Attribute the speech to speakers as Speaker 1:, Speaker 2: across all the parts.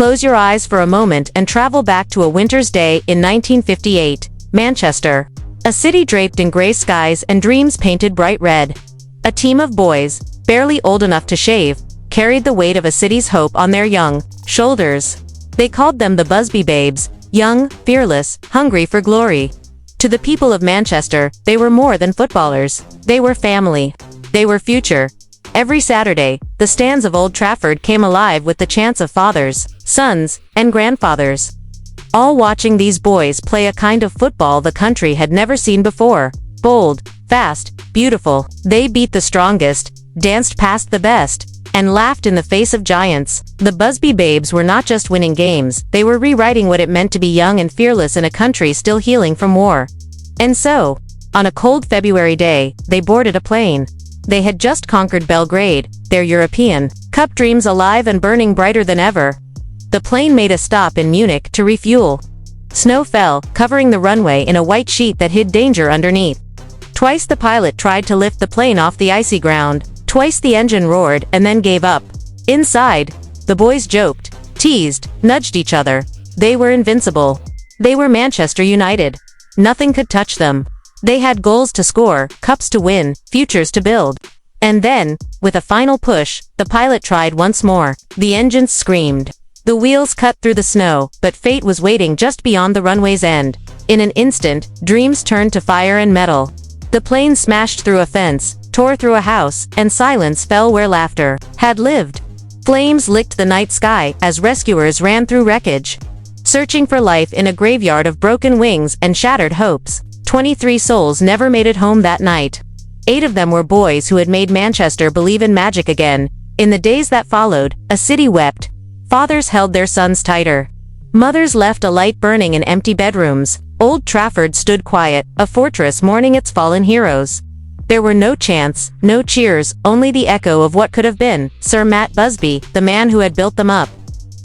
Speaker 1: Close your eyes for a moment and travel back to a winter's day in 1958, Manchester. A city draped in gray skies and dreams painted bright red. A team of boys, barely old enough to shave, carried the weight of a city's hope on their young shoulders. They called them the Busby Babes, young, fearless, hungry for glory. To the people of Manchester, they were more than footballers. They were family. They were future. Every Saturday, the stands of Old Trafford came alive with the chants of fathers, sons, and grandfathers, all watching these boys play a kind of football the country had never seen before. Bold, fast, beautiful. They beat the strongest, danced past the best, and laughed in the face of giants. The Busby Babes were not just winning games, they were rewriting what it meant to be young and fearless in a country still healing from war. And so, on a cold February day, they boarded a plane. They had just conquered Belgrade, their European Cup dreams alive and burning brighter than ever. The plane made a stop in Munich to refuel. Snow fell, covering the runway in a white sheet that hid danger underneath. Twice the pilot tried to lift the plane off the icy ground. Twice the engine roared and then gave up. Inside, the boys joked, teased, nudged each other. They were invincible. They were Manchester United. Nothing could touch them. They had goals to score, cups to win, futures to build. And then, with a final push, the pilot tried once more. The engines screamed. The wheels cut through the snow, but fate was waiting just beyond the runway's end. In an instant, dreams turned to fire and metal. The plane smashed through a fence, tore through a house, and silence fell where laughter had lived. Flames licked the night sky as rescuers ran through wreckage, searching for life in a graveyard of broken wings and shattered hopes. 23 souls never made it home that night. 8 of them were boys who had made Manchester believe in magic again. In the days that followed, a city wept. Fathers held their sons tighter. Mothers left a light burning in empty bedrooms. Old Trafford stood quiet, a fortress mourning its fallen heroes. There were no chants, no cheers, only the echo of what could have been. Sir Matt Busby, the man who had built them up,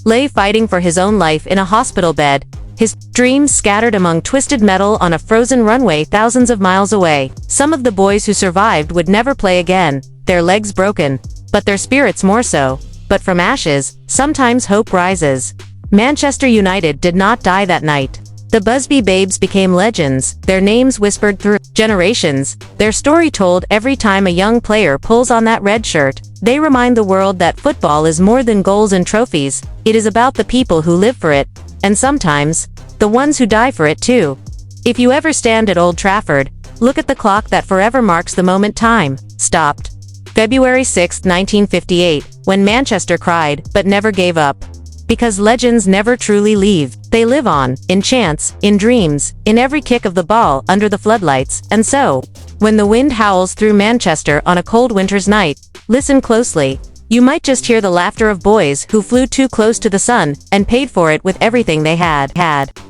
Speaker 1: lay fighting for his own life in a hospital bed, his dreams scattered among twisted metal on a frozen runway thousands of miles away. Some of the boys who survived would never play again, their legs broken, but their spirits more so. But from ashes, sometimes hope rises. Manchester United did not die that night. The Busby Babes became legends, their names whispered through generations, their story told every time a young player pulls on that red shirt. They remind the world that football is more than goals and trophies, it is about the people who live for it, and sometimes, the ones who die for it too. If you ever stand at Old Trafford, look at the clock that forever marks the moment time stopped. February 6, 1958, when Manchester cried, but never gave up. Because legends never truly leave. They live on, in chants, in dreams, in every kick of the ball under the floodlights. And so, when the wind howls through Manchester on a cold winter's night, listen closely. You might just hear the laughter of boys who flew too close to the sun and paid for it with everything they had.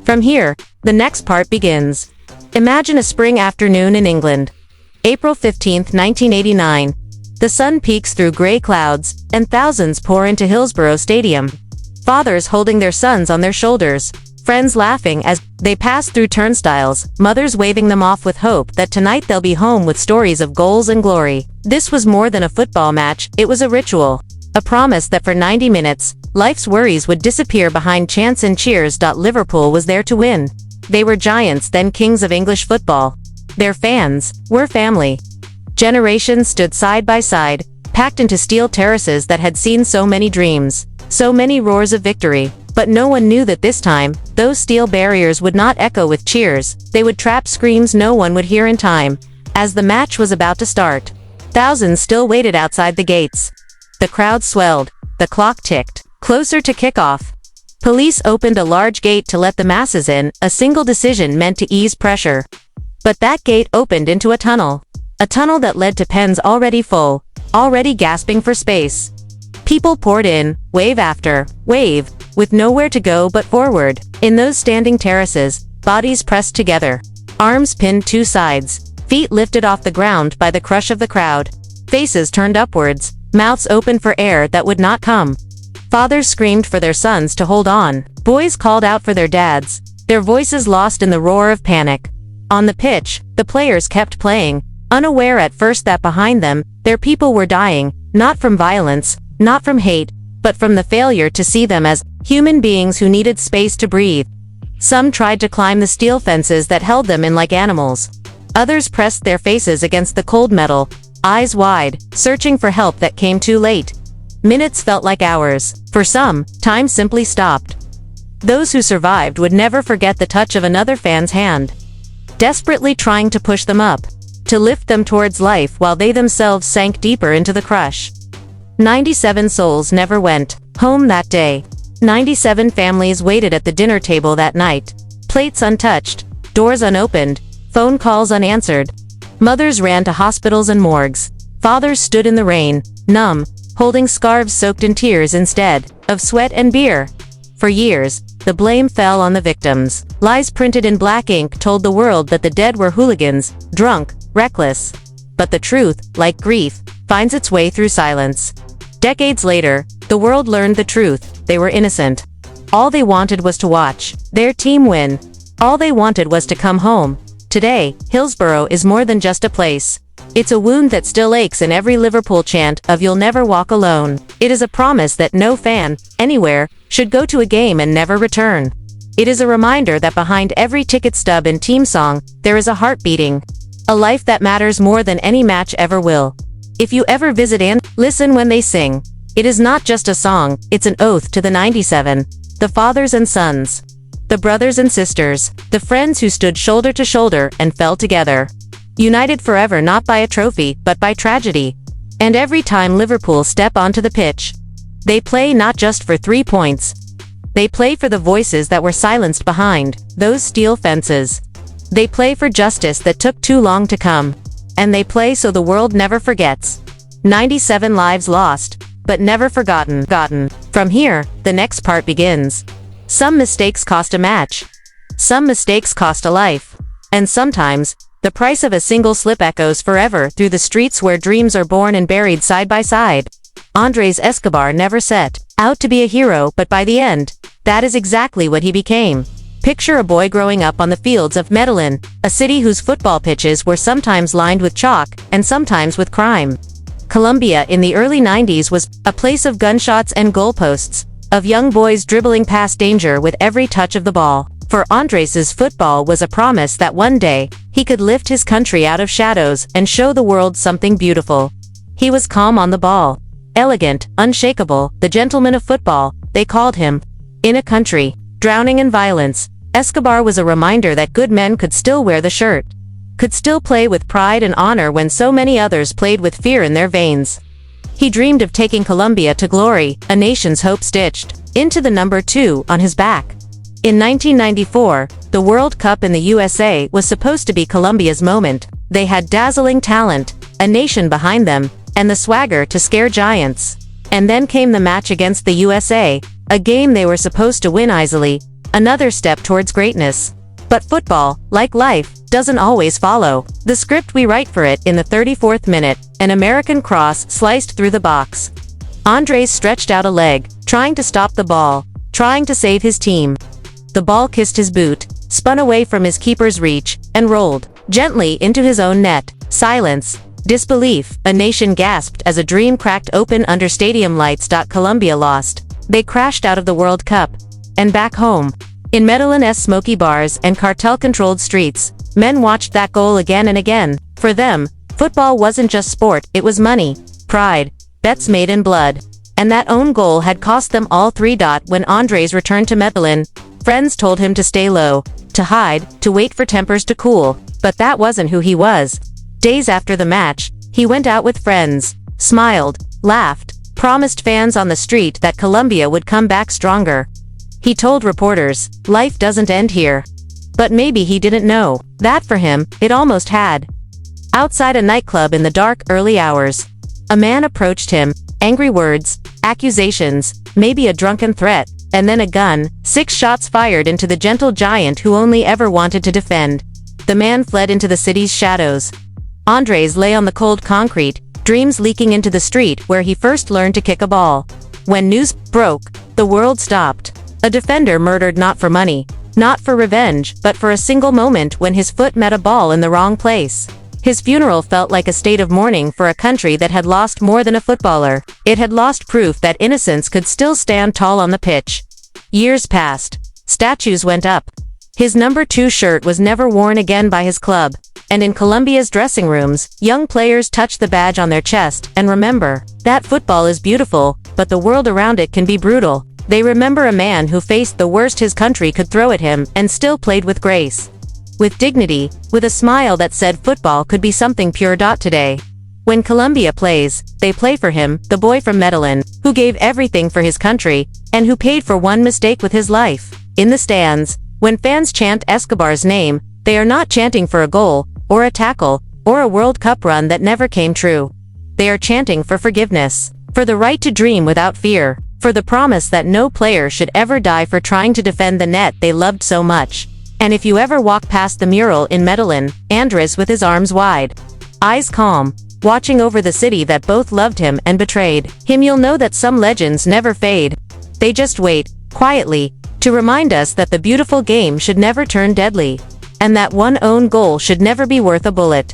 Speaker 1: From here, the next part begins. Imagine a spring afternoon in England. April 15, 1989. The sun peeks through gray clouds, and thousands pour into Hillsborough Stadium. Fathers holding their sons on their shoulders, friends laughing as they pass through turnstiles, mothers waving them off with hope that tonight they'll be home with stories of goals and glory. This was more than a football match, it was a ritual. A promise that for 90 minutes, life's worries would disappear behind chants and cheers. Liverpool was there to win. They were giants, then kings of English football. Their fans were family. Generations stood side by side, packed into steel terraces that had seen so many dreams, so many roars of victory. But no one knew that this time, those steel barriers would not echo with cheers, they would trap screams no one would hear in time. As the match was about to start, thousands still waited outside the gates. The crowd swelled, the clock ticked, closer to kickoff. Police opened a large gate to let the masses in, a single decision meant to ease pressure. But that gate opened into a tunnel that led to pens already full, already gasping for space. People poured in, wave after wave, with nowhere to go but forward. In those standing terraces, bodies pressed together, arms pinned two sides, feet lifted off the ground by the crush of the crowd, faces turned upwards, mouths open for air that would not come. Fathers screamed for their sons to hold on. Boys called out for their dads, their voices lost in the roar of panic. On the pitch, the players kept playing, unaware at first that behind them, their people were dying, not from violence, not from hate, but from the failure to see them as human beings who needed space to breathe. Some tried to climb the steel fences that held them in like animals. Others pressed their faces against the cold metal, eyes wide, searching for help that came too late. Minutes felt like hours. For some, time simply stopped. Those who survived would never forget the touch of another fan's hand, desperately trying to push them up, to lift them towards life while they themselves sank deeper into the crush. 97 souls never went home that day. 97 families waited at the dinner table that night, plates untouched, doors unopened, phone calls unanswered. Mothers ran to hospitals and morgues. Fathers stood in the rain, numb, holding scarves soaked in tears instead of sweat and beer. For years, the blame fell on the victims. Lies printed in black ink told the world that the dead were hooligans, drunk, reckless. But the truth, like grief, finds its way through silence. Decades later, the world learned the truth. They were innocent. All they wanted was to watch their team win. All they wanted was to come home. Today, Hillsborough is more than just a place. It's a wound that still aches in every Liverpool chant of "You'll never walk alone." It is a promise that no fan, anywhere, should go to a game and never return. It is a reminder that behind every ticket stub and team song, there is a heart beating. A life that matters more than any match ever will. If you ever visit and listen when they sing, it is not just a song, it's an oath to the 97, the fathers and sons, the brothers and sisters, the friends who stood shoulder to shoulder and fell together. United forever not by a trophy, but by tragedy. And every time Liverpool step onto the pitch, they play not just for 3 points. They play for the voices that were silenced behind those steel fences. They play for justice that took too long to come. And they play so the world never forgets. 97 lives lost, but never forgotten. From here, the next part begins. Some mistakes cost a match. Some mistakes cost a life. And sometimes, the price of a single slip echoes forever through the streets where dreams are born and buried side by side. Andrés Escobar never set out to be a hero, but by the end, that is exactly what he became. Picture a boy growing up on the fields of Medellin, a city whose football pitches were sometimes lined with chalk and sometimes with crime. Colombia in the early 90s was a place of gunshots and goalposts, of young boys dribbling past danger with every touch of the ball. For Andrés's football was a promise that one day, he could lift his country out of shadows and show the world something beautiful. He was calm on the ball. Elegant, unshakable, the gentleman of football, they called him. In a country drowning in violence, Escobar was a reminder that good men could still wear the shirt, could still play with pride and honor when so many others played with fear in their veins. He dreamed of taking Colombia to glory, a nation's hope stitched into the number 2 on his back. In 1994, the World Cup in the USA was supposed to be Colombia's moment. They had dazzling talent, a nation behind them, and the swagger to scare giants. And then came the match against the USA, a game they were supposed to win easily, another step towards greatness. But football, like life, doesn't always follow the script we write for it. In the 34th minute, an American cross sliced through the box. Andrés stretched out a leg, trying to stop the ball, trying to save his team. The ball kissed his boot, spun away from his keeper's reach, and rolled gently into his own net. Silence. Disbelief. A nation gasped as a dream cracked open under stadium lights. Colombia lost. They crashed out of the World Cup. And back home, in Medellin's smoky bars and cartel-controlled streets, men watched that goal again and again. For them, football wasn't just sport, it was money, pride, bets made in blood. And that own goal had cost them all 3. When Andrés returned to Medellin, friends told him to stay low, to hide, to wait for tempers to cool. But that wasn't who he was. Days after the match, he went out with friends, smiled, laughed, promised fans on the street that Colombia would come back stronger. He told reporters, life doesn't end here. But maybe he didn't know that for him, it almost had. Outside a nightclub in the dark, early hours, a man approached him, angry words, accusations, maybe a drunken threat, and then a gun. 6 shots fired into the gentle giant who only ever wanted to defend. The man fled into the city's shadows. Andrés lay on the cold concrete, dreams leaking into the street where he first learned to kick a ball. When news broke, the world stopped. A defender murdered not for money, not for revenge, but for a single moment when his foot met a ball in the wrong place. His funeral felt like a state of mourning for a country that had lost more than a footballer. It had lost proof that innocence could still stand tall on the pitch. Years passed. Statues went up. His number 2 shirt was never worn again by his club, and in Colombia's dressing rooms, young players touch the badge on their chest and remember that football is beautiful, but the world around it can be brutal. They remember a man who faced the worst his country could throw at him and still played with grace, with dignity, with a smile that said football could be something pure. Today, when Colombia plays, they play for him, the boy from Medellin, who gave everything for his country, and who paid for one mistake with his life. In the stands, when fans chant Escobar's name, they are not chanting for a goal, or a tackle, or a World Cup run that never came true. They are chanting for forgiveness, for the right to dream without fear, for the promise that no player should ever die for trying to defend the net they loved so much. And if you ever walk past the mural in Medellin, Andres with his arms wide, eyes calm, watching over the city that both loved him and betrayed him, you'll know that some legends never fade. They just wait, quietly, to remind us that the beautiful game should never turn deadly, and that one own goal should never be worth a bullet.